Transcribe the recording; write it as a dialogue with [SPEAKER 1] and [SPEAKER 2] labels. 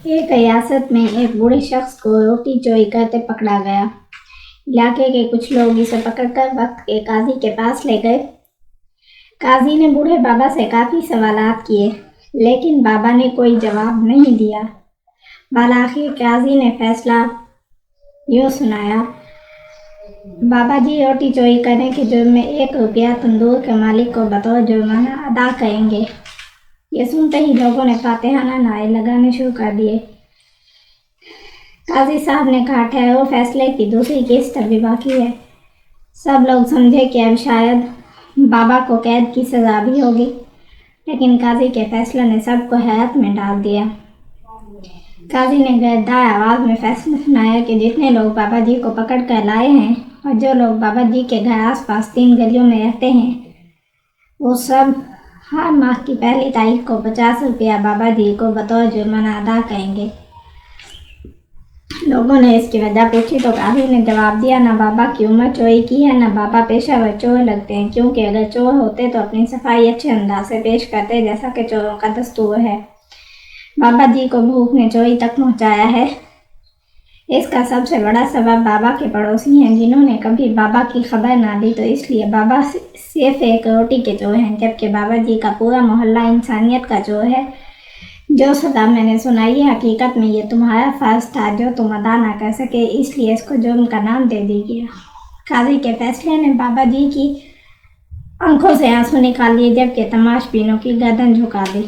[SPEAKER 1] एक रियासत में एक बूढ़े शख्स को रोटी चोरी करते पकड़ा गया। इलाके के कुछ लोग इसे पकड़कर वक्त के काजी के पास ले गए। काजी ने बूढ़े बाबा से काफी सवालात किए, लेकिन बाबा ने कोई जवाब नहीं दिया। बालाखिर काजी ने फैसला यूं सुनाया, बाबा जी रोटी चोरी करने के जुर्म में 1 रुपया तंदूर के मालिक को बतौर जुर्माना अदा करेंगे। ये सुनते ही लोगों ने फातिहाना नारे लगाने शुरू कर दिए। काजी साहब ने कहा, ठहरो, फैसले की दूसरी किस्त अभी बाकी है। सब लोग समझे कि अब शायद बाबा को कैद की सजा भी होगी, लेकिन काजी के फैसले ने सबको हैरत में डाल दिया। काजी ने गद्दार आवाज में फैसला सुनाया कि जितने लोग बाबा जी को पकड़ कर लाए हैं और जो लोग बाबा जी के घर आसपास 3 गलियों में रहते हैं, वो सब हर माह की पहली तारीख को 50 रुपया बाबा जी को बतौर जुर्माना अदा करेंगे। लोगों ने इसकी वजह पूछी तो काजी ने जवाब दिया, ना बाबा की उम्र चोरी की है, ना बाबा पेशावर चोर लगते हैं, क्योंकि अगर चोर होते तो अपनी सफाई अच्छे अंदाज से पेश करते, जैसा कि चोरों का दस्तूर है। बाबा जी को भूख ने चोरी तक पहुंचाया है। इसका सबसे बड़ा सबब बाबा के पड़ोसी हैं, जिन्होंने कभी बाबा की खबर ना दी, तो इसलिए बाबा सिर्फ एक रोटी के चोर हैं, जबकि बाबा जी का पूरा मोहल्ला इंसानियत का चोर है। जो सदा मैंने सुनाई है, हकीकत में ये तुम्हारा फर्ज था जो तुम अदा ना कर सके, इसलिए इसको जुर्म का नाम दे दी गया। काजी के फैसले ने बाबा जी की आंखों से आंसू निकाल लिए, जबकि तमाशबीनों की गर्दन झुका दी।